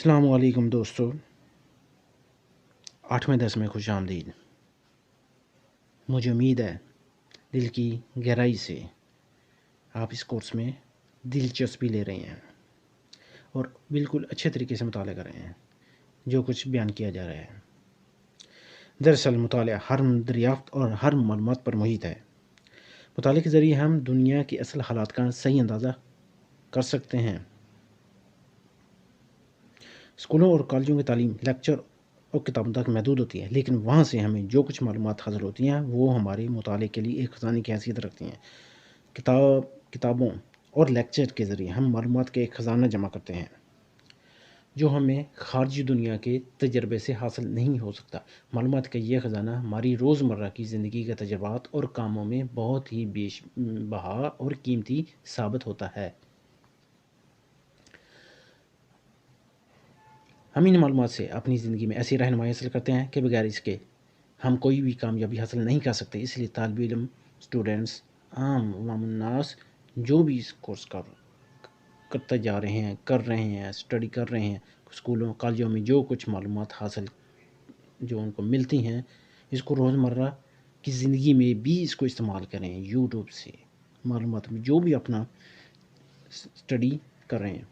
السلام علیکم دوستو، 8ویں درس میں خوش آمدید۔ مجھے امید ہے دل کی گہرائی سے آپ اس کورس میں دلچسپی لے رہے ہیں اور بالکل اچھے طریقے سے مطالعہ کر رہے ہیں جو کچھ بیان کیا جا رہا ہے۔ دراصل مطالعہ ہر دریافت اور ہر معلومات پر محیط ہے۔ مطالعے کے ذریعے ہم دنیا کے اصل حالات کا صحیح اندازہ کر سکتے ہیں۔ اسکولوں اور کالجوں کی تعلیم لیکچر اور کتابوں تک محدود ہوتی ہے، لیکن وہاں سے ہمیں جو کچھ معلومات حاصل ہوتی ہیں وہ ہمارے مطالعے کے لیے ایک خزانے کی حیثیت رکھتی ہیں۔ کتابوں اور لیکچر کے ذریعے ہم معلومات کے ایک خزانہ جمع کرتے ہیں جو ہمیں خارجی دنیا کے تجربے سے حاصل نہیں ہو سکتا۔ معلومات کا یہ خزانہ ہماری روزمرہ کی زندگی کے تجربات اور کاموں میں بہت ہی بیش بہا اور قیمتی ثابت ہوتا ہے۔ ہم ان معلومات سے اپنی زندگی میں ایسی رہنمائی حاصل کرتے ہیں کہ بغیر اس کے ہم کوئی بھی کامیابی حاصل نہیں کر سکتے۔ اس لیے طالب علم، اسٹوڈنٹس، عام عوام الناس جو بھی اس کورس کرتے جا رہے ہیں، کر رہے ہیں، اسٹڈی کر رہے ہیں، اسکولوں کالجوں میں جو کچھ معلومات حاصل جو ان کو ملتی ہیں، اس کو روزمرہ کی زندگی میں بھی اس کو استعمال کریں۔ یوٹیوب سے معلومات میں جو بھی اپنا اسٹڈی کر رہے ہیں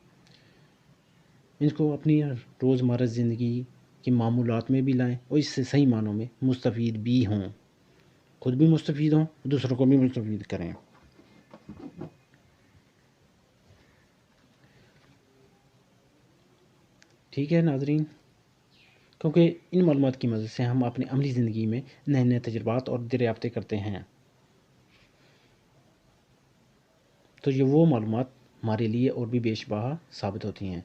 اس کو اپنی روزمرہ زندگی کی معمولات میں بھی لائیں اور اس سے صحیح معنوں میں مستفید بھی ہوں، خود بھی مستفید ہوں، دوسروں کو بھی مستفید کریں۔ ٹھیک ہے ناظرین، کیونکہ ان معلومات کی مدد سے ہم اپنی عملی زندگی میں نئے نئے تجربات اور دریافتیں کرتے ہیں، تو یہ وہ معلومات ہمارے لیے اور بھی بیش بہا ثابت ہوتی ہیں۔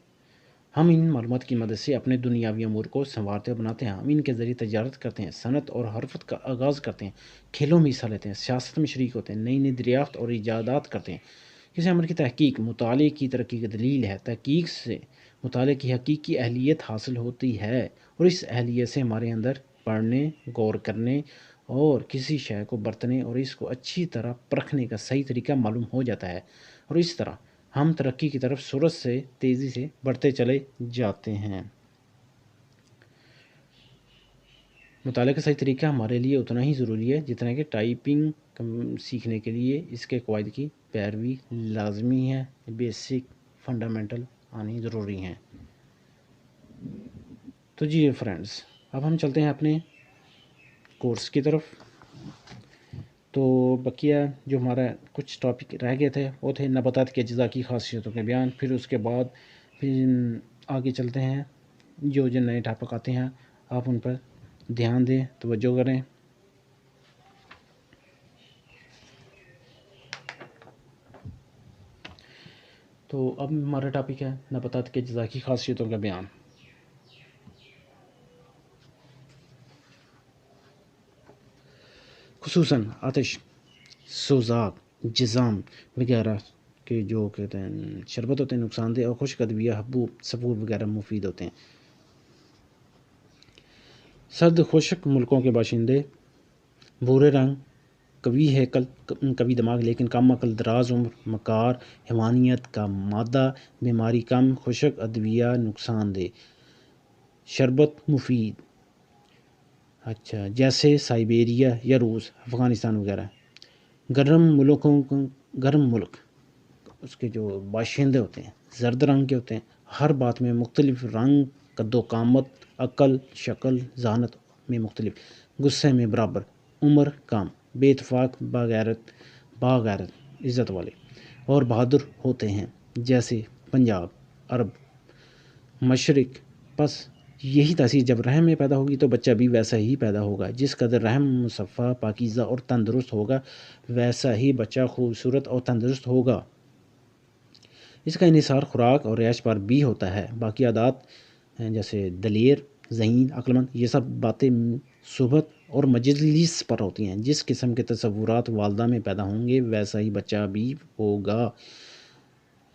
ہم ان معلومات کی مدد سے اپنے دنیاوی امور کو سنوارتے اور بناتے ہیں۔ ہم ان کے ذریعے تجارت کرتے ہیں، صنعت اور حرفت کا آغاز کرتے ہیں، کھیلوں میں حصہ لیتے ہیں، سیاست میں شریک ہوتے ہیں، نئی نئی دریافت اور ایجادات کرتے ہیں۔ کسی عمل کی تحقیق مطالعے کی ترقی کی دلیل ہے۔ تحقیق سے مطالعے کی حقیقی اہلیت حاصل ہوتی ہے اور اس اہلیت سے ہمارے اندر پڑھنے، غور کرنے اور کسی شے کو برتنے اور اس کو اچھی طرح پرکھنے کا صحیح طریقہ معلوم ہو جاتا ہے، اور اس طرح ہم ترقی کی طرف سرعت سے تیزی سے بڑھتے چلے جاتے ہیں۔ مطالعے کا صحیح طریقہ ہمارے لیے اتنا ہی ضروری ہے جتنا کہ ٹائپنگ سیکھنے کے لیے اس کے قواعد کی پیروی لازمی ہے۔ بیسک فنڈامنٹل آنی ضروری ہیں۔ تو جی فرینڈز، اب ہم چلتے ہیں اپنے کورس کی طرف۔ تو بقیہ جو ہمارا کچھ ٹاپک رہ گئے تھے وہ تھے نباتات کے اجزاء کی خاصیتوں کے بیان۔ پھر اس کے بعد پھر آگے چلتے ہیں، جو نئے ٹاپک آتے ہیں آپ ان پر دھیان دیں، توجہ کریں۔ تو اب ہمارا ٹاپک ہے نباتات کے اجزاء کی خاصیتوں کا بیان۔ خصوصاً آتش سوزاک جزام وغیرہ کے جو کہتے ہیں شربت ہوتے ہیں نقصان دہ، اور خشک ادویہ حبوب سفور وغیرہ مفید ہوتے ہیں۔ سرد خشک ملکوں کے باشندے بھورے رنگ، قوی ہیکل، قوی دماغ لیکن کم عقل، دراز عمر، مکار، حیوانیت کا مادہ، بیماری کم، خشک ادویہ نقصان دہ، شربت مفید، اچھا جیسے سائبیریا یا روس، افغانستان وغیرہ۔ گرم ملک اس کے جو باشندے ہوتے ہیں زرد رنگ کے ہوتے ہیں، ہر بات میں مختلف، رنگ، قد و قامت، عقل، شکل، ذہانت میں مختلف، غصے میں برابر، عمر کم، بے اتفاق، باغیرت، عزت والے اور بہادر ہوتے ہیں، جیسے پنجاب، عرب، مشرق۔ پس یہی تاثیر جب رحم میں پیدا ہوگی تو بچہ بھی ویسا ہی پیدا ہوگا۔ جس قدر رحم مصفا، پاکیزہ اور تندرست ہوگا ویسا ہی بچہ خوبصورت اور تندرست ہوگا۔ اس کا انحصار خوراک اور رہائش پر بھی ہوتا ہے۔ باقی عادات جیسے دلیر، ذہین، عقلمند، یہ سب باتیں صحبت اور مجلس پر ہوتی ہیں۔ جس قسم کے تصورات والدہ میں پیدا ہوں گے ویسا ہی بچہ بھی ہوگا۔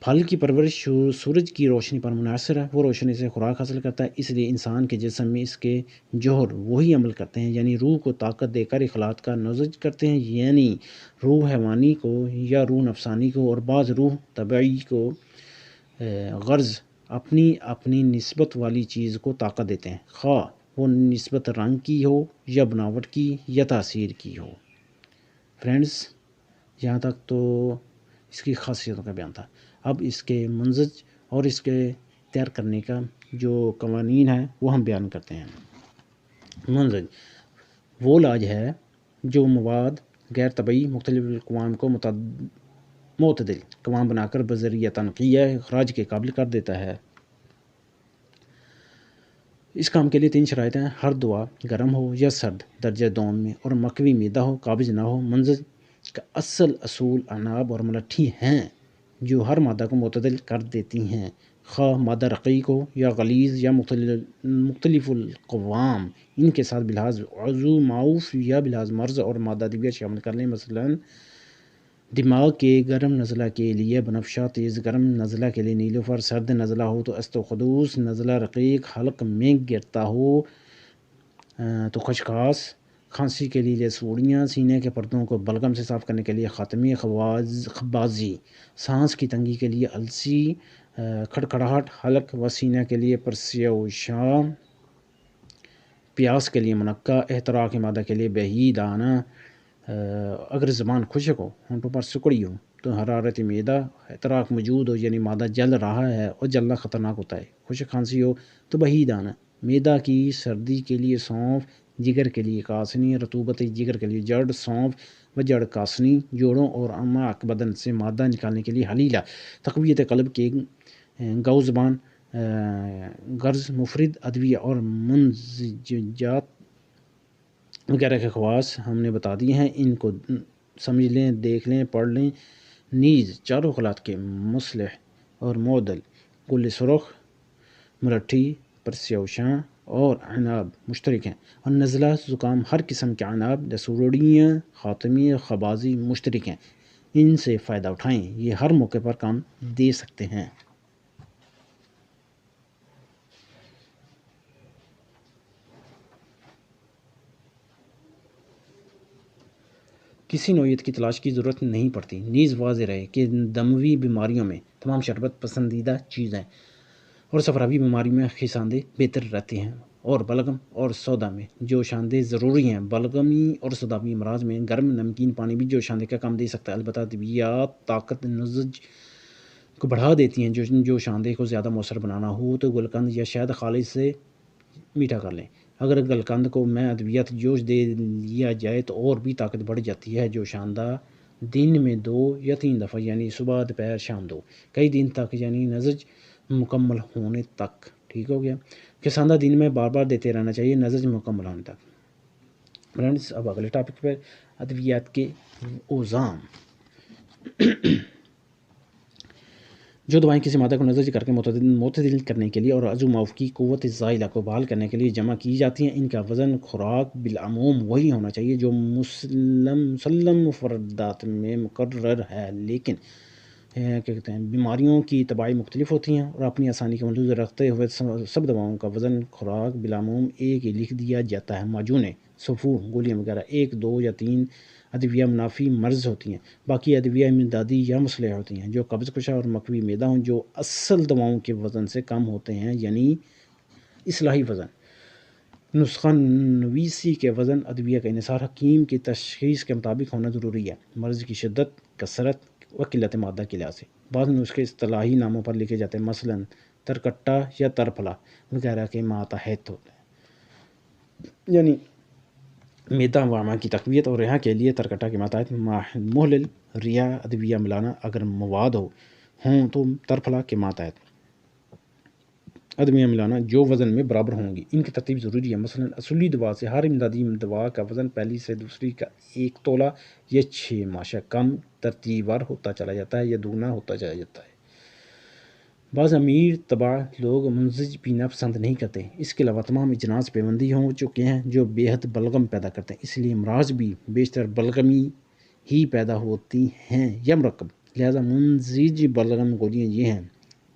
پھل کی پرورش سورج کی روشنی پر منحصر ہے، وہ روشنی سے خوراک حاصل کرتا ہے، اس لیے انسان کے جسم میں اس کے جوہر وہی عمل کرتے ہیں، یعنی روح کو طاقت دے کر اخلاق کا نضج کرتے ہیں، یعنی روح حیوانی کو یا روح نفسانی کو اور بعض روح طبعی کو غرض اپنی اپنی نسبت والی چیز کو طاقت دیتے ہیں، خواہ وہ نسبت رنگ کی ہو یا بناوٹ کی یا تاثیر کی ہو۔ فرینڈز، یہاں تک تو اس کی خاصیتوں کا بیان تھا۔ اب اس کے منضج اور اس کے تیار کرنے کا جو قوانین ہیں وہ ہم بیان کرتے ہیں۔ منضج وہ علاج ہے جو مواد غیر طبعی مختلف اقوام کو معتدل قوام بنا کر بذریعہ تنقیہ اخراج کے قابل کر دیتا ہے۔ اس کام کے لیے 3 شرائط ہیں: ہر دوا گرم ہو یا سرد درجہ دوم میں، اور مکوی معدہ ہو، قابض نہ ہو۔ منضج کا اصل اصول عناب اور ملٹھی ہیں جو ہر مادہ کو معتدل کر دیتی ہیں، خواہ مادہ رقیق ہو یا غلیظ یا مختلف القوام۔ ان کے ساتھ بلحاظ عضو معاف یا بلحاظ مرض اور مادہ ادویہ شامل کر لیں۔ مثلاً دماغ کے گرم نزلہ کے لیے بنفشہ، تیز گرم نزلہ کے لیے نیلوفر، سرد نزلہ ہو تو استوخدوس، نزلہ رقیق حلق میں گرتا ہو تو خشخاص، کھانسی کے لیے لسوڑیاں، سینے کے پردوں کو بلغم سے صاف کرنے کے لیے خاتمی خبازی، سانس کی تنگی کے لیے السی، کھڑکھڑاہٹ حلق و سینہ کے لیے پرسیوشاں، پیاس کے لیے منقہ، احتراق معدہ کے لیے بہی دانہ، اگر زبان خشک ہو، ہونٹوں پر سکڑی ہو تو حرارت معدہ، احتراق موجود ہو یعنی معدہ جل رہا ہے اور جلنا خطرناک ہوتا ہے، خشک کھانسی ہو تو بہی دانہ، معدہ کی سردی کے لیے سونف، جگر کے لیے کاسنی، رطوبت جگر کے لیے جڑ سونف و جڑ کاسنی، جوڑوں اور اعماق بدن سے مادہ نکالنے کے لیے حلیلہ، تقویت قلب کے گو زبان، غرض مفرد ادویہ اور منضجات وغیرہ کے خواص ہم نے بتا دیے ہیں۔ ان کو سمجھ لیں، دیکھ لیں، پڑھ لیں۔ نیز چاروں خلات کے مصلح اور معدل، گل سرخ، ملٹھی، پرسیوشاں اور عناب مشترک ہیں، اور نزلہ زکام ہر قسم کے عناب، لسوڑیاں، خاتمی، خبازی مشترک ہیں۔ ان سے فائدہ اٹھائیں، یہ ہر موقع پر کام دے سکتے ہیں۔ کسی نوعیت کی تلاش کی ضرورت نہیں پڑتی۔ نیز واضح رہے کہ دموی بیماریوں میں تمام شربت پسندیدہ چیز ہیں اور صفراوی بیماری میں خیساندے بہتر رہتے ہیں، اور بلغم اور سودا میں جوشاندے ضروری ہیں۔ بلغمی اور سوداوی امراض میں گرم نمکین پانی بھی جوشاندے کا کام دے سکتا ہے، البتہ ادویات طاقت نضج کو بڑھا دیتی ہیں۔ جوشاندے کو زیادہ مؤثر بنانا ہو تو گلقند یا شہد خالص سے میٹھا کر لیں۔ اگر گلقند کو میں ادویات جوش دے لیا جائے تو اور بھی طاقت بڑھ جاتی ہے۔ جوشاندہ دن میں 2 یا 3 دفعہ یعنی صبح، دوپہر، شام دو، کئی دن تک یعنی نضج مکمل ہونے تک۔ ٹھیک ہو گیا۔ خیساندہ دن میں بار بار دیتے رہنا چاہیے نضج مکمل ہونے تک۔ فرینڈس، اب اگلے ٹاپک پر ادویات کے اوزام۔ جو دوائیں کسی مادہ کو نضج کر کے معتدل کرنے کے لیے اور عضو معاف کی قوت زائلہ کو بحال کرنے کے لیے جمع کی جاتی ہیں، ان کا وزن خوراک بالعموم وہی ہونا چاہیے جو مسلم مفردات میں مقرر ہے، لیکن کیا کہتے ہیں بیماریوں کی طباع مختلف ہوتی ہیں اور اپنی آسانی کو ملحوظ رکھتے ہوئے سب دواؤں کا وزن خوراک بالعموم ایک ہی لکھ دیا جاتا ہے۔ معجونیں، سفور، گولیاں وغیرہ 1، 2 یا 3 ادویہ منافی مرض ہوتی ہیں، باقی ادویہ امدادی یا مصلح ہوتی ہیں جو قبض کشا اور مکوی معدہ ہوں، جو اصل دواؤں کے وزن سے کم ہوتے ہیں یعنی اصلاحی وزن۔ نسخہ نویسی کے وزن ادویہ کا انحصار حکیم کی تشخیص کے مطابق ہونا ضروری ہے، مرض کی شدت، کثرت و قلت مادہ کے لحاظ سے۔ بعض نسخے اصطلاحی ناموں پر لکھے جاتے ہیں، مثلاً ترکٹا یا ترپھلا وغیرہ کے ماتحت ہوتے ہیں، یعنی معدہ و امعاء کی تقویت اور رہا کے لیے ترکٹا کے ماتحت محلل رہا ادویہ ملانا اگر مواد ہوں تو ترپھلا کے ماتحت ادویہ ملانا جو وزن میں برابر ہوں گی۔ ان کی ترتیب ضروری ہے، مثلاً اصولی دوا سے ہر امدادی دوا کا وزن پہلی سے دوسری کا 1 تولہ یا 6 ماشہ کم ترتیب وار ہوتا چلا جاتا ہے یا دوگنا ہوتا چلا جاتا ہے۔ بعض امیر طبع لوگ منضج پینا پسند نہیں کرتے، اس کے علاوہ تمام اجناس پیوندی ہو چکے ہیں جو بے حد بلغم پیدا کرتے ہیں، اس لیے امراض بھی بیشتر بلغمی ہی پیدا ہوتی ہیں یا مرکب، لہذا منضج بلغم گولیاں یہ ہیں: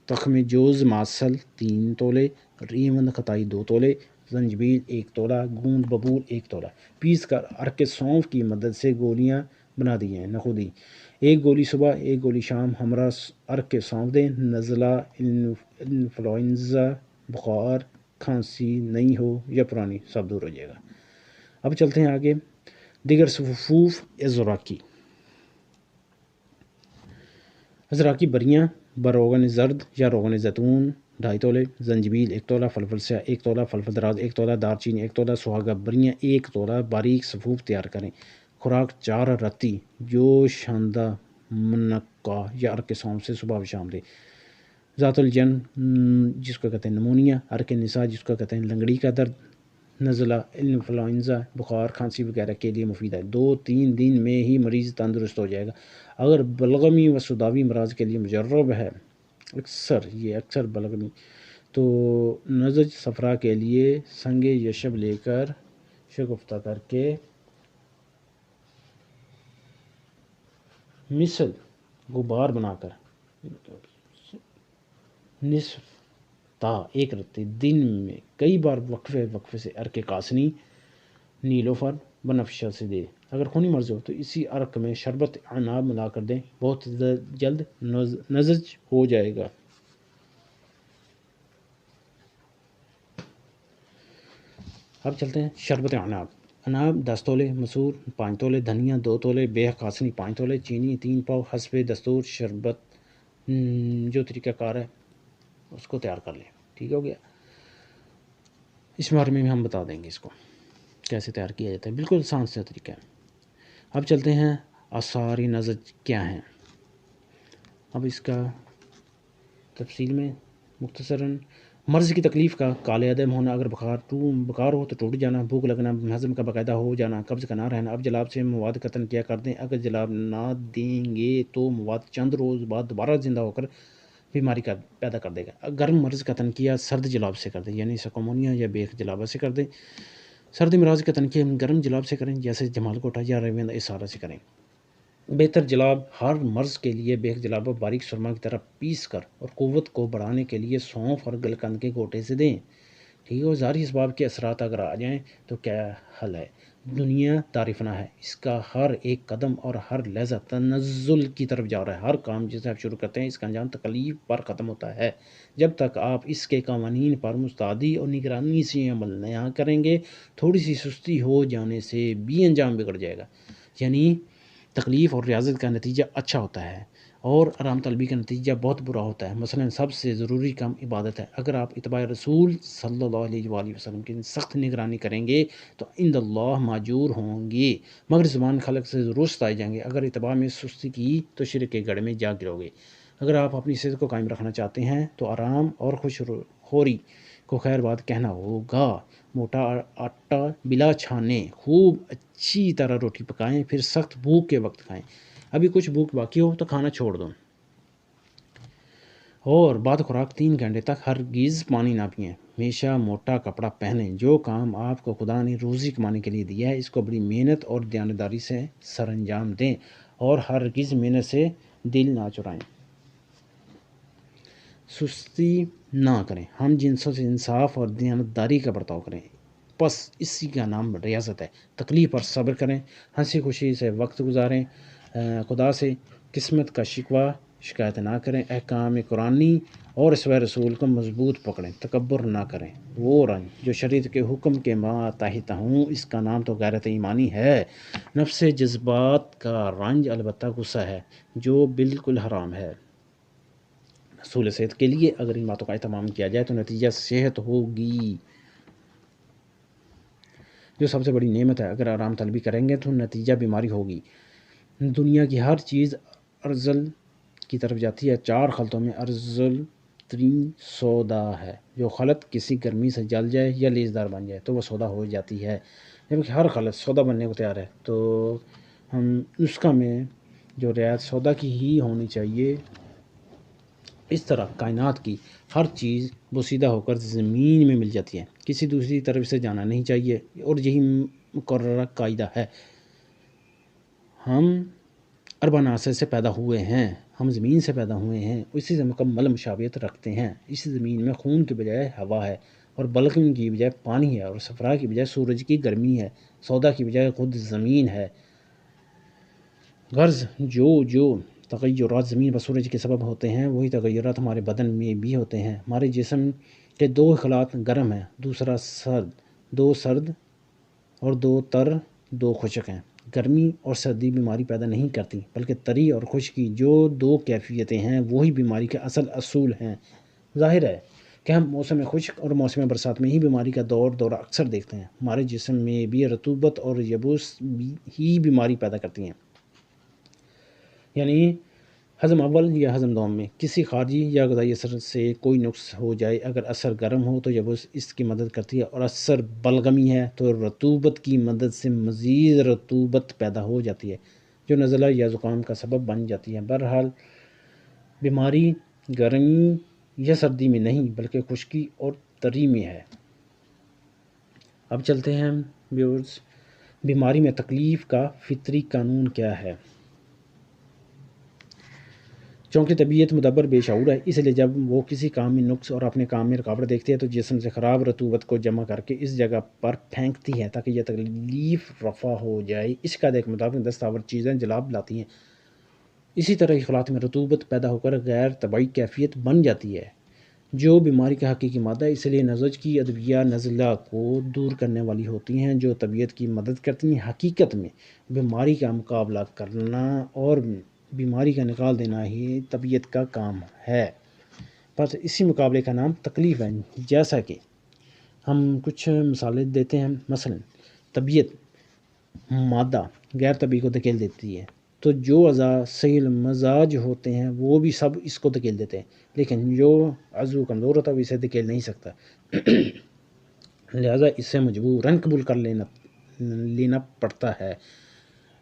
تخم جوز معسل 3 تولے، ریوند خطائی 2 تولے، زنجبیل 1 تولہ، گوند ببول 1 تولہ، پیس کر عرق سونف کی مدد سے گولیاں بنا دی ہیں نخودی، ایک گولی صبح ایک گولی شام ہمراہ عرق کے سونپ دیں، نزلہ انفلوئنزا بخار کھانسی نہیں ہو یا پرانی سب دور ہو جائے گا۔ اب چلتے ہیں آگے، دیگر صفوف ازراکی، ازراکی بریاں بروغن زرد یا روغن زیتون 2.5 تولے، زنجبیل 1 تولہ، فلفل سیاہ 1 تولہ، فلفل دراز 1 تولہ، دارچینی 1 تولہ، سہاگہ بریاں 1 تولہ، باریک صفوف تیار کریں۔ خوراک 4 رتی جو شاندہ منقع یا عرق سونپ سے صبح و شام دے۔ ذات الجن جس کو کہتے ہیں نمونیا، عرق نساء جس کو کہتے ہیں لنگڑی کا درد، نزلہ انفلوئنزا بخار کھانسی وغیرہ کے لیے مفید ہے، 2-3 دن میں ہی مریض تندرست ہو جائے گا۔ اگر بلغمی و صداوی امراض کے لیے مجرب ہے، اکثر بلغمی، تو نزج صفرا کے لیے سنگ یشب لے کر شگفتہ کر کے مثل غبار بنا کر نصف تا 1 رتی دن میں کئی بار وقفے سے عرق قاسنی، نیلوفر بنفشہ سے دے۔ اگر خونی مرض ہو تو اسی عرق میں شربت عناب ملا کر دیں، بہت جلد نزج ہو جائے گا۔ اب چلتے ہیں شربت عناب، عناب 10 تولے، مسور 5 تولے، دھنیا 2 تولے، بیہ قاسنی 5 تولے، چینی 3 پاؤ، حسب دستور شربت جو طریقہ کار ہے اس کو تیار کر لیں۔ ٹھیک ہو گیا، اس بارے میں ہم بتا دیں گے اس کو کیسے تیار کیا جاتا ہے، بالکل آسان سے طریقہ ہے۔ اب چلتے ہیں آثار نزج کیا ہیں، اب اس کا تفصیل میں مختصراً، مرض کی تکلیف کا کالے عدم ہونا، اگر بخار ہو تو ٹوٹ جانا، بھوک لگنا، ہضم کا باقاعدہ ہو جانا، قبض کا نہ رہنا۔ اب جلاب سے مواد قطن کیا کر دیں، اگر جلاب نہ دیں گے تو مواد چند روز بعد دوبارہ زندہ ہو کر بیماری کا پیدا کر دے گا۔ گرم مرض قطن کیا سرد جلاب سے کر دیں، یعنی سکومونیا یا بیخ جلابہ سے کر دیں۔ سرد مرض قطن کیا گرم جلاب سے کریں، جیسے جمال کوٹا یا ریوند اسارہ سے کریں۔ بہتر جلاب ہر مرض کے لیے بیخ جلابہ باریک سرما کی طرح پیس کر اور قوت کو بڑھانے کے لیے سونف اور گلقند کے گوٹے سے دیں۔ ٹھیک ہے، ظاہری اسباب کے اثرات اگر آ جائیں تو کیا حل ہے؟ دنیا تعریفنہ ہے، اس کا ہر ایک قدم اور ہر لحظہ تنزل کی طرف جا رہا ہے۔ ہر کام جسے آپ شروع کرتے ہیں اس کا انجام تکلیف پر ختم ہوتا ہے۔ جب تک آپ اس کے قوانین پر مستعدی اور نگرانی سے عمل نہ کریں گے، تھوڑی سی سستی ہو جانے سے بھی انجام بگڑ جائے گا۔ یعنی تکلیف اور ریاضت کا نتیجہ اچھا ہوتا ہے اور آرام طلبی کا نتیجہ بہت برا ہوتا ہے۔ مثلا سب سے ضروری کام عبادت ہے۔ اگر آپ اتباع رسول صلی اللہ علیہ وآلہ وسلم کی سخت نگرانی کریں گے تو عند اللہ ماجور ہوں گے، مگر زبان خلق سے درست آئے جائیں گے۔ اگر اتباع میں سستی کی تو شرک کے گڑھ میں جا گرو گے۔ اگر آپ اپنی صحت کو قائم رکھنا چاہتے ہیں تو آرام اور خوش خوری کو خیر بات کہنا ہوگا۔ موٹا آٹا بلا چھانے خوب اچھی طرح روٹی پکائیں، پھر سخت بھوک کے وقت کھائیں۔ ابھی کچھ بھوک باقی ہو تو کھانا چھوڑ دو، اور بعد خوراک 3 گھنٹے تک ہرگز پانی نہ پئیں۔ ہمیشہ موٹا کپڑا پہنیں۔ جو کام آپ کو خدا نے روزی کمانے کے لیے دیا ہے اس کو بڑی محنت اور دیانتداری سے سر انجام دیں، اور ہرگز محنت سے دل نہ چرائیں۔ سستی نہ کریں، ہم جنسوں سے انصاف اور دیانتداری کا برتاؤ کریں، بس اسی کا نام ریاضت ہے۔ تکلیف پر صبر کریں، ہنسی خوشی سے وقت گزاریں، خدا سے قسمت کا شکایت نہ کریں، احکام قرآنی اور اسوہ رسول کو مضبوط پکڑیں، تکبر نہ کریں۔ وہ رنج جو شریعت کے حکم کے ماتحت ہوں اس کا نام تو غیرت ایمانی ہے۔ نفس جذبات کا رنج البتہ غصہ ہے جو بالکل حرام ہے۔ حصول صحت کے لیے اگر ان باتوں کا اہتمام کیا جائے تو نتیجہ صحت ہوگی، جو سب سے بڑی نعمت ہے۔ اگر آرام طلبی کریں گے تو نتیجہ بیماری ہوگی۔ دنیا کی ہر چیز ارذل کی طرف جاتی ہے، 4 خلطوں میں ارذل ترین سودا ہے۔ جو خلط کسی گرمی سے جل جائے یا لیزدار بن جائے تو وہ سودا ہو جاتی ہے، جبکہ ہر خلط سودا بننے کو تیار ہے۔ تو ہم نسخہ میں جو رعایت سودا کی ہی ہونی چاہیے، اس طرح کائنات کی ہر چیز بوسیدہ ہو کر زمین میں مل جاتی ہے، کسی دوسری طرف سے جانا نہیں چاہیے، اور یہی مقررہ قاعدہ ہے۔ ہم اربع عناصر سے پیدا ہوئے ہیں، ہم زمین سے پیدا ہوئے ہیں، اسی سے مکمل مشابہت رکھتے ہیں۔ اس زمین میں خون کی بجائے ہوا ہے، اور بلغم کی بجائے پانی ہے، اور صفرا کی بجائے سورج کی گرمی ہے، سودا کی بجائے خود زمین ہے۔ غرض جو تغیرات زمین و سورج کے سبب ہوتے ہیں وہی تغیرات ہمارے بدن میں بھی ہوتے ہیں۔ ہمارے جسم کے دو خلاط گرم ہیں، دوسرا سرد، دو سرد اور دو تر، دو خشک ہیں۔ گرمی اور سردی بیماری پیدا نہیں کرتی، بلکہ تری اور خشکی جو دو کیفیتیں ہیں وہی بیماری کے اصل اصول ہیں۔ ظاہر ہے کہ ہم موسم خشک اور موسم برسات میں ہی بیماری کا دورہ اکثر دیکھتے ہیں۔ ہمارے جسم میں بھی رطوبت اور یبوس ہی بیماری پیدا کرتی ہیں، یعنی ہضم اول یا ہضم دوم میں کسی خارجی یا غذائی اثر سے کوئی نقص ہو جائے، اگر اثر گرم ہو تو یبوس اس کی مدد کرتی ہے، اور اثر بلغمی ہے تو رطوبت کی مدد سے مزید رطوبت پیدا ہو جاتی ہے جو نزلہ یا زکام کا سبب بن جاتی ہے۔ بہرحال بیماری گرمی یا سردی میں نہیں بلکہ خشکی اور تری میں ہے۔ اب چلتے ہیں ویورز، بیماری میں تکلیف کا فطری قانون کیا ہے؟ چونکہ طبیعت مدبر بے شعور ہے، اس لیے جب وہ کسی کام میں نقص اور اپنے کام میں رکاوٹ دیکھتی ہے تو جسم سے خراب رطوبت کو جمع کر کے اس جگہ پر پھینکتی ہے تاکہ یہ تکلیف رفع ہو جائے۔ اس قاعدے کے مطابق دستاور چیزیں جلاب لاتی ہیں، اسی طرح اخلاط میں رطوبت پیدا ہو کر غیر طبعی کیفیت بن جاتی ہے جو بیماری کا حقیقی مادہ ہے۔ اس لیے نزج کی ادویہ نزلہ کو دور کرنے والی ہوتی ہیں جو طبیعت کی مدد کرتی ہیں۔ حقیقت میں بیماری کا مقابلہ کرنا اور بیماری کا نکال دینا ہی طبیعت کا کام ہے، بس اسی مقابلے کا نام تکلیف ہے۔ جیسا کہ ہم کچھ مثالیں دیتے ہیں، مثلا طبیعت مادہ غیر طبیعی کو دھکیل دیتی ہے تو جو اعضاء صحیح المزاج ہوتے ہیں وہ بھی سب اس کو دھکیل دیتے ہیں، لیکن جو عضو کمزور ہوتا ہے وہ اسے دھکیل نہیں سکتا، لہذا اسے مجبوراً قبول کر لینا پڑتا ہے۔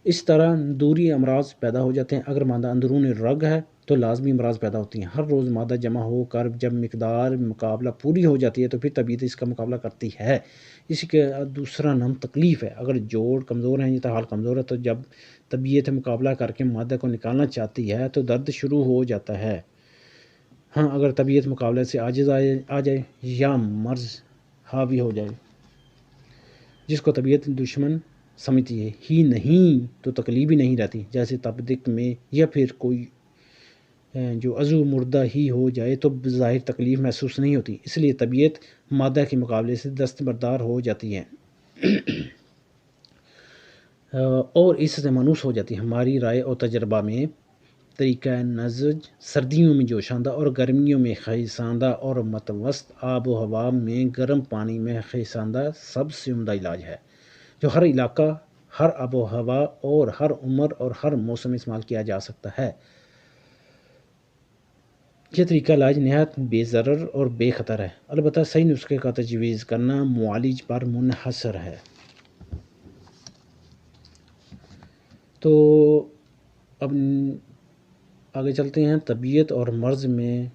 اس طرح دوری امراض پیدا ہو جاتے ہیں۔ اگر مادہ اندرون رگ ہے تو لازمی امراض پیدا ہوتی ہیں۔ ہر روز مادہ جمع ہو کر جب مقدار مقابلہ پوری ہو جاتی ہے تو پھر طبیعت اس کا مقابلہ کرتی ہے، اسی کا دوسرا نام تکلیف ہے۔ اگر جوڑ کمزور ہیں یا تحال کمزور ہے تو جب طبیعت مقابلہ کر کے مادہ کو نکالنا چاہتی ہے تو درد شروع ہو جاتا ہے۔ ہاں، اگر طبیعت مقابلے سے عاجز آ جائے یا مرض حاوی ہو جائے جس کو طبیعت دشمن سمجھتی ہے ہی نہیں تو تکلیف بھی نہیں رہتی، جیسے تپدق میں، یا پھر کوئی جو عضو مردہ ہی ہو جائے تو بظاہر تکلیف محسوس نہیں ہوتی، اس لیے طبیعت مادہ کے مقابلے سے دستبردار ہو جاتی ہے اور اس سے مانوس ہو جاتی ہے۔ ہماری رائے اور تجربہ میں طریقہ نزج سردیوں میں جوشاندہ اور گرمیوں میں خیساندہ اور متوسط آب و ہوا میں گرم پانی میں خیساندہ سب سے عمدہ علاج ہے جو ہر علاقہ، ہر آب و ہوا اور ہر عمر اور ہر موسم استعمال کیا جا سکتا ہے۔ یہ طریقہ علاج نہایت بے ضرر اور بے خطر ہے، البتہ صحیح نسخے کا تجویز کرنا معالج پر منحصر ہے۔ تو اب آگے چلتے ہیں، طبیعت اور مرض میں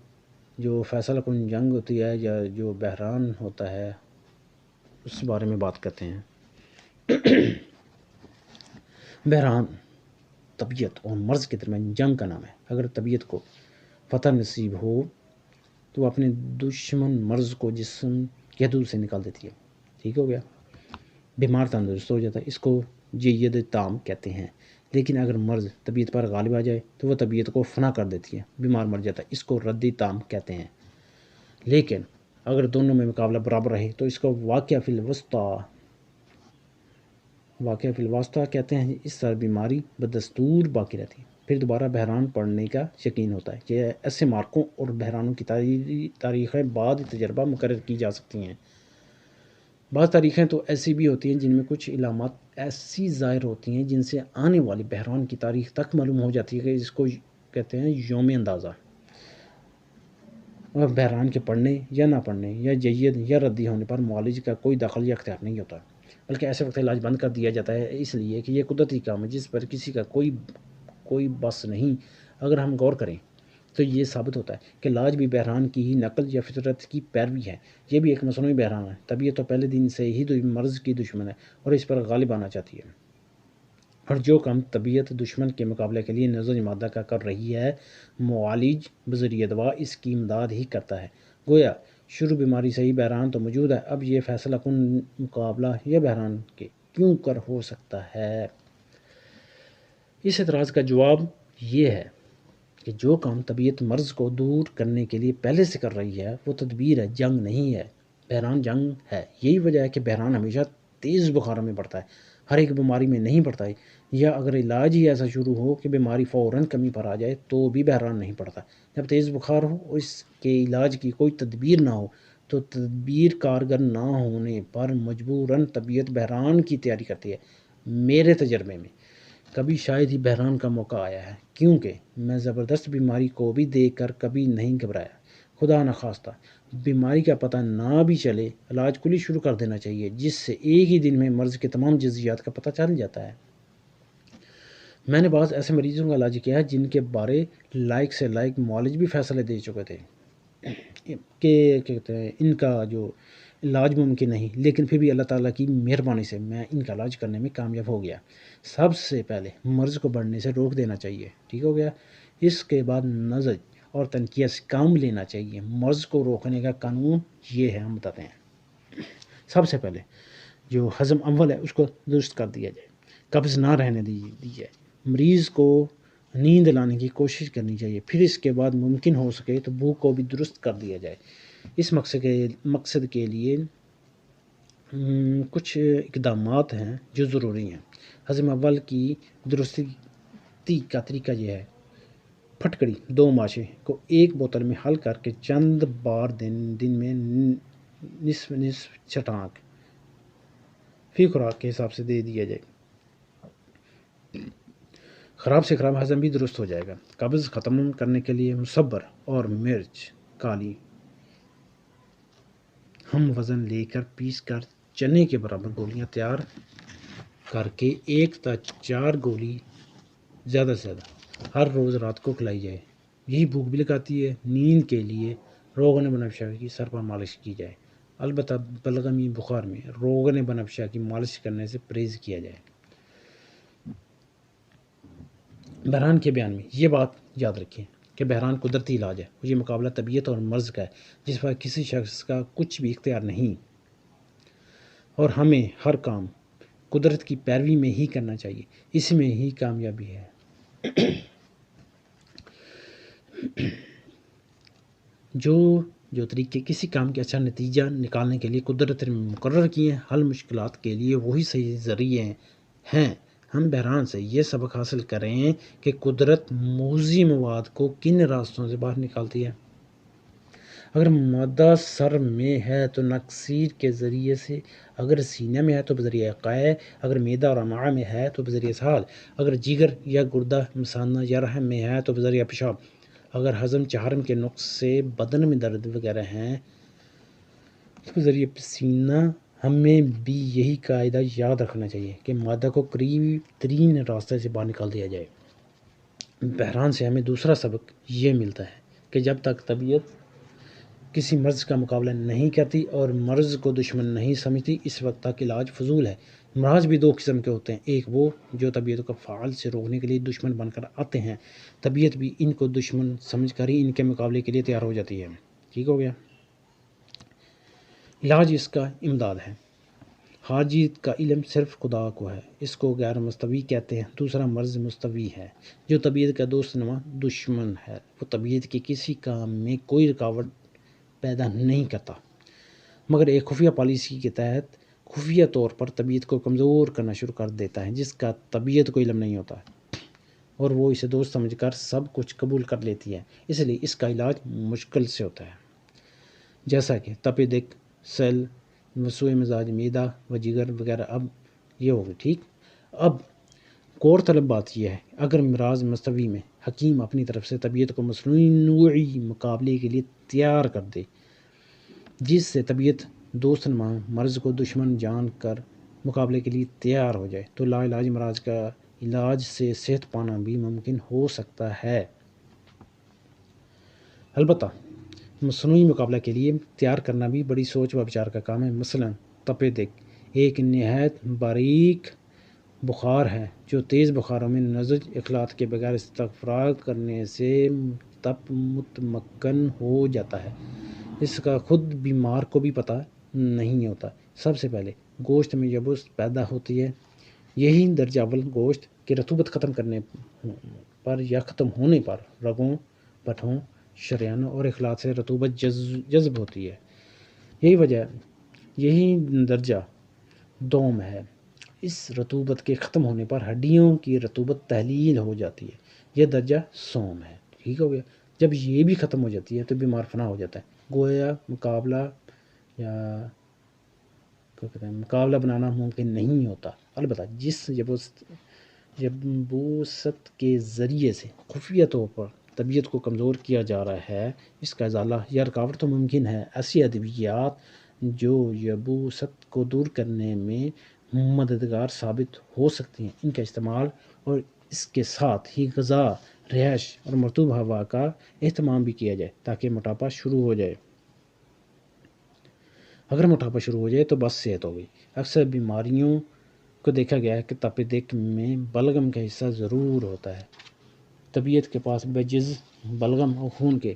جو فیصلہ کن جنگ ہوتی ہے یا جو بحران ہوتا ہے اس بارے میں بات کرتے ہیں۔ بحران طبیعت اور مرض کے درمیان جنگ کا نام ہے۔ اگر طبیعت کو فتح نصیب ہو تو وہ اپنے دشمن مرض کو جسم کے حدود سے نکال دیتی ہے، ٹھیک ہو گیا، بیمار تندرست ہو جاتا ہے، اس کو جید تام کہتے ہیں۔ لیکن اگر مرض طبیعت پر غالب آ جائے تو وہ طبیعت کو فنا کر دیتی ہے، بیمار مر جاتا ہے، اس کو ردی تام کہتے ہیں۔ لیکن اگر دونوں میں مقابلہ برابر رہے تو اس کو واقعہ فی الوسطی کہتے ہیں۔ اس طرح بیماری بدستور باقی رہتی ہے، پھر دوبارہ بحران پڑنے کا یقین ہوتا ہے کہ ایسے مارکوں اور بحرانوں کی تاریخیں بعد تجربہ مقرر کی جا سکتی ہیں۔ بعض تاریخیں تو ایسی بھی ہوتی ہیں جن میں کچھ علامات ایسی ظاہر ہوتی ہیں جن سے آنے والی بحران کی تاریخ تک معلوم ہو جاتی ہے کہ اس کو کہتے ہیں یوم اندازہ۔ اور بحران کے پڑھنے یا نہ پڑھنے یا جید یا ردی ہونے پر معالج کا کوئی دخل یا اختیار نہیں ہوتا، بلکہ ایسے وقت علاج بند کر دیا جاتا ہے، اس لیے کہ یہ قدرتی کام ہے جس پر کسی کا کوئی بس نہیں۔ اگر ہم غور کریں تو یہ ثابت ہوتا ہے کہ علاج بھی بحران کی ہی نقل یا فطرت کی پیروی ہے۔ یہ بھی ایک مصنوعی بحران ہے۔ طبیعت تو پہلے دن سے ہی مرض کی دشمن ہے اور اس پر غالب آنا چاہتی ہے، اور جو کام طبیعت دشمن کے مقابلے کے لیے نزج مادہ کا کر رہی ہے معالج بذریعہ دوا اس کی امداد ہی کرتا ہے۔ گویا شروع بیماری سے ہی بحران تو موجود ہے، اب یہ فیصلہ کن مقابلہ یا بحران کے کیوں کر ہو سکتا ہے۔ اس اعتراض کا جواب یہ ہے کہ جو کام طبیعت مرض کو دور کرنے کے لیے پہلے سے کر رہی ہے وہ تدبیر ہے، جنگ نہیں ہے۔ بحران جنگ ہے، یہی وجہ ہے کہ بحران ہمیشہ تیز بخاروں میں بڑھتا ہے، ہر ایک بیماری میں نہیں پڑتا ہے، یا اگر علاج ہی ایسا شروع ہو کہ بیماری فوراً کمی پر آ جائے تو بھی بحران نہیں پڑتا۔ جب تیز بخار ہو اور اس کے علاج کی کوئی تدبیر نہ ہو تو تدبیر کارگر نہ ہونے پر مجبوراً طبیعت بحران کی تیاری کرتی ہے۔ میرے تجربے میں کبھی شاید ہی بحران کا موقع آیا ہے، کیونکہ میں زبردست بیماری کو بھی دیکھ کر کبھی نہیں گھبرایا۔ خدا نخواستہ بیماری کا پتہ نہ بھی چلے، علاج کلی شروع کر دینا چاہیے، جس سے ایک ہی دن میں مرض کے تمام جزیات کا پتہ چل جاتا ہے۔ میں نے بعض ایسے مریضوں کا علاج کیا ہے جن کے بارے لائق سے لائق معالج بھی فیصلے دے چکے تھے کہ کہتے ہیں ان کا جو علاج ممکن نہیں، لیکن پھر بھی اللہ تعالیٰ کی مہربانی سے میں ان کا علاج کرنے میں کامیاب ہو گیا۔ سب سے پہلے مرض کو بڑھنے سے روک دینا چاہیے، ٹھیک ہو گیا۔ اس کے بعد نزج اور تنقیہ سے کام لینا چاہیے۔ مرض کو روکنے کا قانون یہ ہے، ہم بتاتے ہیں۔ سب سے پہلے جو ہضم اول ہے اس کو درست کر دیا جائے، قبض نہ رہنے دی جائے، مریض کو نیند لانے کی کوشش کرنی چاہیے، پھر اس کے بعد ممکن ہو سکے تو بھوک کو بھی درست کر دیا جائے۔ اس مقصد کے لیے کچھ اقدامات ہیں جو ضروری ہیں۔ ہضم اول کی درستی کا طریقہ یہ ہے: پھٹکڑی 2 ماشے کو ایک بوتل میں حل کر کے چند بار دن میں نصف چھٹانک فی خوراک کے حساب سے دے دیا جائے۔ خراب سے خراب ہضم بھی درست ہو جائے گا۔ قبض ختم کرنے کے لیے مصبر اور مرچ کالی ہم وزن لے کر پیس کر چنے کے برابر گولیاں تیار کر کے 1 تا 4 گولی زیادہ سے زیادہ ہر روز رات کو کھلائی جائے۔ یہی بھوک بھی لگاتی ہے۔ نیند کے لیے روغن بنفشا کی سر پر مالش کی جائے، البتہ بلغمی بخار میں روغن بنفشا کی مالش کرنے سے پرہیز کیا جائے۔ بحران کے بیان میں یہ بات یاد رکھیں کہ بحران قدرتی علاج ہے، یہ مقابلہ طبیعت اور مرض کا ہے جس پر کسی شخص کا کچھ بھی اختیار نہیں، اور ہمیں ہر کام قدرت کی پیروی میں ہی کرنا چاہیے، اس میں ہی کامیابی ہے۔ جو طریقے کسی کام کے اچھا نتیجہ نکالنے کے لیے قدرت نے مقرر کیے ہیں، حل مشکلات کے لیے وہی صحیح ذریعے ہیں۔ ہم بحران سے یہ سبق حاصل کریں کہ قدرت موذی مواد کو کن راستوں سے باہر نکالتی ہے۔ اگر مادہ سر میں ہے تو نکسیر کے ذریعے سے، اگر سینہ میں ہے تو بذریعہ قے، اگر معدہ اور امعاء میں ہے تو بذریعہ اسہال، اگر جگر یا گردہ مثانہ یا رحم میں ہے تو بذریعہ پیشاب، اگر ہضم چہارم کے نقص سے بدن میں درد وغیرہ ہیں تو بذریعہ پسینہ۔ ہمیں بھی یہی قاعدہ یاد رکھنا چاہیے کہ مادہ کو قریب ترین راستے سے باہر نکال دیا جائے۔ بحران سے ہمیں دوسرا سبق یہ ملتا ہے کہ جب تک طبیعت کسی مرض کا مقابلہ نہیں کرتی اور مرض کو دشمن نہیں سمجھتی، اس وقت تک علاج فضول ہے۔ امراض بھی 2 قسم کے ہوتے ہیں، ایک وہ جو طبیعت کو فعال سے روکنے کے لیے دشمن بن کر آتے ہیں، طبیعت بھی ان کو دشمن سمجھ کر ہی ان کے مقابلے کے لیے تیار ہو جاتی ہے، ٹھیک ہو گیا۔ علاج اس کا امداد ہے۔ حاجت کا علم صرف خدا کو ہے، اس کو غیر مستوی کہتے ہیں۔ دوسرا مرض مستوی ہے جو طبیعت کا دوست نما دشمن ہے، وہ طبیعت کے کسی کام میں کوئی رکاوٹ پیدا نہیں کرتا، مگر ایک خفیہ پالیسی کے تحت خفیہ طور پر طبیعت کو کمزور کرنا شروع کر دیتا ہے، جس کا طبیعت کو علم نہیں ہوتا، اور وہ اسے دوست سمجھ کر سب کچھ قبول کر لیتی ہے۔ اس لیے اس کا علاج مشکل سے ہوتا ہے، جیسا کہ تپ دق، سیل، مسوع مزاج، معدہ و جگر وغیرہ۔ اب یہ ہوگی ٹھیک۔ اب غور طلب بات یہ ہے، اگر امراض مستوی میں حکیم اپنی طرف سے طبیعت کو مصنوعی مقابلے کے لیے تیار کر دے، جس سے طبیعت دوست نما مرض کو دشمن جان کر مقابلے کے لیے تیار ہو جائے، تو لا علاج امراض کا علاج سے صحت پانا بھی ممکن ہو سکتا ہے۔ البتہ مصنوعی مقابلہ کے لیے تیار کرنا بھی بڑی سوچ و بچار کا کام ہے۔ مثلاً تپ دق ایک نہایت باریک بخار ہے جو تیز بخاروں میں نزج اخلاط کے بغیر استفراغ کرنے سے تپ متمکن ہو جاتا ہے۔ اس کا خود بیمار کو بھی پتہ نہیں ہوتا۔ سب سے پہلے گوشت میں یبوس پیدا ہوتی ہے، یہی درجہ اول گوشت کہ رطوبت ختم کرنے پر یا ختم ہونے پر رگوں، پٹھوں، شریانوں اور اخلاق سے رطوبت جذب ہوتی ہے. یہی درجہ دوم ہے. اس رطوبت کے ختم ہونے پر ہڈیوں کی رطوبت تحلیل ہو جاتی ہے. یہ درجہ سوم ہے. ٹھیک ہو گیا. جب یہ بھی ختم ہو جاتی ہے تو بیمار فنا ہو جاتا ہے. گویا مقابلہ بنانا ممکن نہیں ہوتا. البتہ جس یبوست کے ذریعے سے خفیہ طور پر طبیعت کو کمزور کیا جا رہا ہے، اس کا ازالہ یا رکاوٹ تو ممکن ہے. ایسی ادویات جو یبوست کو دور کرنے میں مددگار ثابت ہو سکتی ہیں، ان کا استعمال اور اس کے ساتھ ہی غذا، رہائش اور مرطوب ہوا کا اہتمام بھی کیا جائے تاکہ موٹاپا شروع ہو جائے. اگر موٹاپا شروع ہو جائے تو بس صحت ہو گئی. اکثر بیماریوں کو دیکھا گیا ہے کہ تپ دق میں بلغم کا حصہ ضرور ہوتا ہے. طبیعت کے پاس بجز بلغم اور خون کے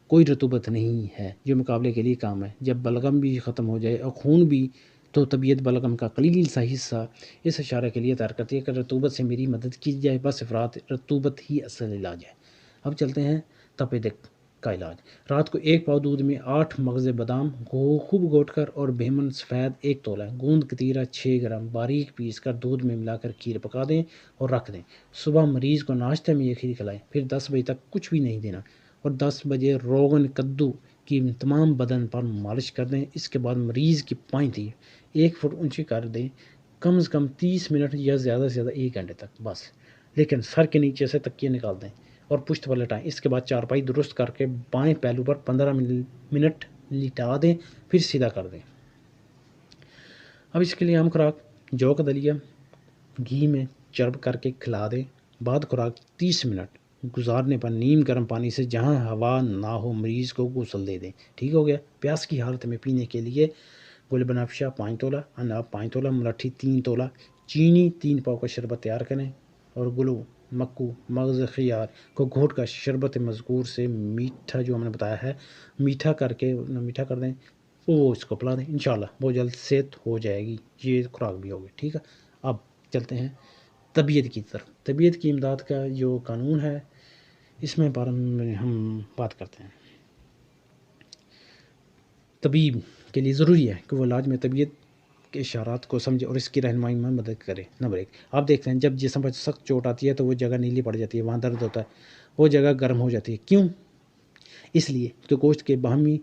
کوئی رطوبت نہیں ہے جو مقابلے کے لیے کام ہے. جب بلغم بھی ختم ہو جائے اور خون بھی، تو طبیعت بلغم کا قلیل سا حصہ اس اشارے کے لیے تیار کرتی ہے کہ رطوبت سے میری مدد کی جائے. بس افراد رطوبت ہی اصل علاج ہے. اب چلتے ہیں تپ دق کا علاج. رات کو 1 پاؤ دودھ میں 8 مغز بادام خوب گھوٹ کر اور بہمن سفید 1 تولہ، گوند کتیرا 6 گرام باریک پیس کر دودھ میں ملا کر کھیر پکا دیں اور رکھ دیں. صبح مریض کو ناشتے میں یہ کھیر کھلائیں. پھر 10 بجے تک کچھ بھی نہیں دینا اور 10 بجے روغن کدو کی تمام بدن پر مالش کر دیں. اس کے بعد مریض کی پائنتی 1 فٹ اونچی کر دیں، کم از کم 30 منٹ یا زیادہ سے زیادہ 1 گھنٹے تک بس. لیکن سر کے نیچے سے تکیے نکال دیں اور پشت پر لٹائیں. اس کے بعد چارپائی درست کر کے بائیں پہلو پر 15 منٹ لٹا دیں، پھر سیدھا کر دیں. اب اس کے لیے عام خوراک جو کا دلیا گھی میں چرب کر کے کھلا دیں. بعد خوراک 30 منٹ گزارنے پر نیم گرم پانی سے جہاں ہوا نہ ہو مریض کو غسل دے دیں. ٹھیک ہو گیا. پیاس کی حالت میں پینے کے لیے گل بنفشہ 5 تولہ، اناب 5 تولہ، ملٹھی 3 تولہ، چینی 3 پاؤ کا شربت تیار کریں اور گلو، مکو، مغز خیار کو گھوٹ کا شربت مذکور سے میٹھا جو ہم نے بتایا ہے میٹھا کر دیں، وہ اس کو پلا دیں. انشاءاللہ بہت جلد صحت ہو جائے گی. یہ خوراک بھی ہوگی. ٹھیک ہے. اب چلتے ہیں طبیعت کی طرف. طبیعت کی امداد کا جو قانون ہے اس میں ہم بات کرتے ہیں. طبیب کے لیے ضروری ہے کہ وہ علاج میں طبیعت کے اشارات کو سمجھے اور اس کی رہنمائی میں مدد کرے. نمبر 1، آپ دیکھتے ہیں جب جسم پر سخت چوٹ آتی ہے تو وہ جگہ نیلی پڑ جاتی ہے، وہاں درد ہوتا ہے، وہ جگہ گرم ہو جاتی ہے. کیوں؟ اس لیے کہ گوشت کے باہمی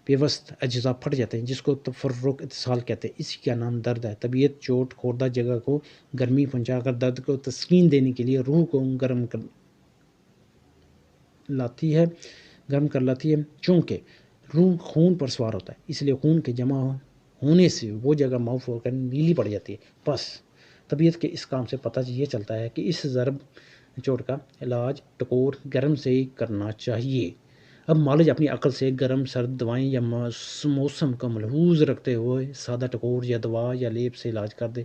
پیوست اجزاء پھٹ جاتے ہیں جس کو تفرق اتصال کہتے ہیں. اسی کا نام درد ہے. طبیعت چوٹ خوردہ جگہ کو گرمی پہنچا کر درد کو تسکین دینے کے لیے روح کو گرم کر لاتی ہے. چونکہ روح خون پر سوار ہوتا ہے، اس لیے خون کے جمع ہونے سے وہ جگہ معاف ہو کر نیلی پڑ جاتی ہے. بس طبیعت کے اس کام سے پتہ یہ چلتا ہے کہ اس ضرب چوٹ کا علاج ٹکور گرم سے ہی کرنا چاہیے. اب مالج اپنی عقل سے گرم سرد دوائیں یا موسم کو ملحوظ رکھتے ہوئے سادہ ٹکور یا دوا یا لیپ سے علاج کر دے.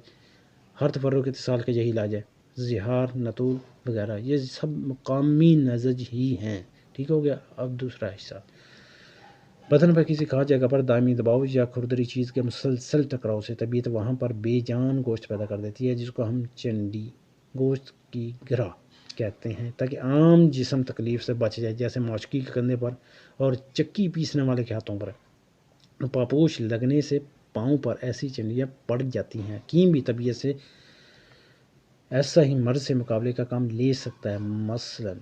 ہر تفرق اتصال کا یہی علاج ہے. زہار، نتول وغیرہ یہ سب مقامی نسج ہی ہیں. ٹھیک ہو گیا. اب دوسرا حصہ، بدن پر کسی خاص جگہ پر دائمی دباؤ یا کھردری چیز کے مسلسل ٹکراؤ سے طبیعت وہاں پر بے جان گوشت پیدا کر دیتی ہے جس کو ہم چنڈی گوشت کی گرہ کہتے ہیں، تاکہ عام جسم تکلیف سے بچ جائے، جیسے ماشکی کے کندھے پر اور چکی پیسنے والے کے ہاتھوں پر. پاپوش لگنے سے پاؤں پر ایسی چنڈیاں پڑ جاتی ہیں. حکیم بھی طبیعت سے ایسا ہی مرض سے مقابلے کا کام لے سکتا ہے. مثلا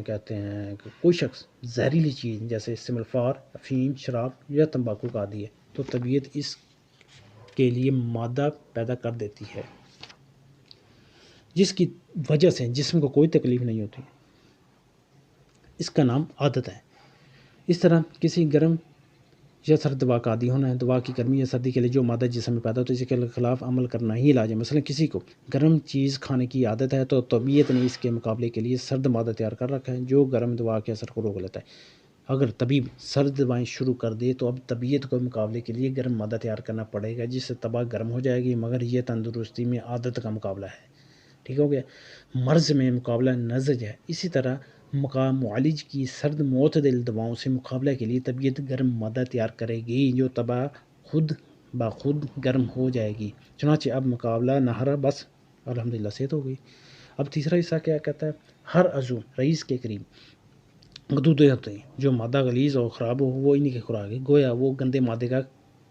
کہتے ہیں کہ کوئی شخص زہریلی چیز جیسے سملفار، افیم، شراب یا تمباکو کا عادی ہے تو طبیعت اس کے لیے مادہ پیدا کر دیتی ہے جس کی وجہ سے جسم کو کوئی تکلیف نہیں ہوتی. اس کا نام عادت ہے. اس طرح کسی گرم یا سرد دوا کا عادی ہونا ہے. دوا کی گرمی یا سردی کے لیے جو مادہ جسم میں پیدا ہوتا ہے اسی کے خلاف عمل کرنا ہی علاج ہے. مثلا کسی کو گرم چیز کھانے کی عادت ہے تو طبیعت نے اس کے مقابلے کے لیے سرد مادہ تیار کر رکھا ہے جو گرم دوا کے اثر کو روک لیتا ہے. اگر طبیب سرد دوائیں شروع کر دے تو اب طبیعت کو مقابلے کے لیے گرم مادہ تیار کرنا پڑے گا جس سے طبع گرم ہو جائے گی. مگر یہ تندرستی میں عادت کا مقابلہ ہے. ٹھیک ہو گیا. مرض میں مقابلہ نسج ہے. اسی طرح معالج کی سرد معتدل دواؤں سے مقابلہ کے لیے طبیعت گرم مادہ تیار کرے گی جو طبع خود بخود گرم ہو جائے گی. چنانچہ اب مقابلہ نہ رہا، بس الحمدللہ صحت ہو گئی۔ اب تیسرا حصہ کیا کہتا ہے، ہر عضو رئیس کے قریب غدودیں ہوتے ہیں، جو مادہ غلیظ اور خراب ہو وہ انہی کی خوراک ہے، گویا وہ گندے مادے کا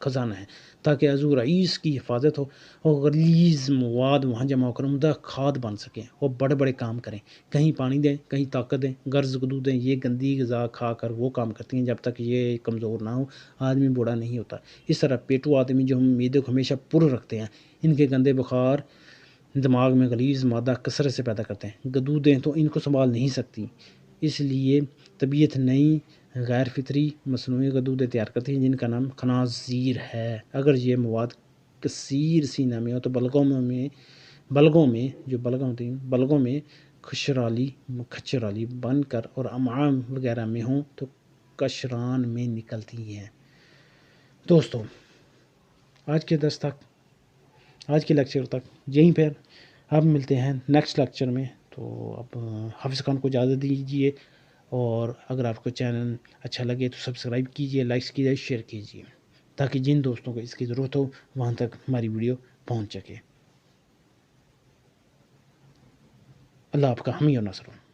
خزانہ ہے، تاکہ عضو رئیس کی حفاظت ہو اور غلیظ مواد وہاں جمع ہو کر عمدہ کھاد بن سکیں اور بڑے بڑے کام کریں، کہیں پانی دیں، کہیں طاقت دیں۔ غرض غدودیں یہ گندی غذا کھا کر وہ کام کرتی ہیں جب تک یہ کمزور نہ ہو، آدمی بوڑھا نہیں ہوتا۔ اس طرح پیٹو آدمی جو ہم معدے کو ہمیشہ پر رکھتے ہیں، ان کے گندے بخار دماغ میں غلیظ مادہ کثرت سے پیدا کرتے ہیں، غدودیں تو ان کو سنبھال نہیں سکتی، اس لیے طبیعت نئی غیر فطری مصنوعی غدودیں تیار کرتی ہیں جن کا نام خنازیر ہے۔ اگر یہ مواد کثیر سینہ میں ہو تو بلگوں میں کھچرالی بن کر اور امعاء وغیرہ میں ہوں تو قشران میں نکلتی ہیں۔ دوستو آج کے لیکچر تک یہیں پر، اب ملتے ہیں نیکسٹ لیکچر میں۔ تو اب حافظ خان کو اجازت دیجیے، اور اگر آپ کو چینل اچھا لگے تو سبسکرائب کیجیے، لائکس کیجیے، شیئر کیجیے، تاکہ جن دوستوں کو اس کی ضرورت ہو وہاں تک ہماری ویڈیو پہنچ سکے۔ اللہ آپ کا حامی اور ناصر ہو۔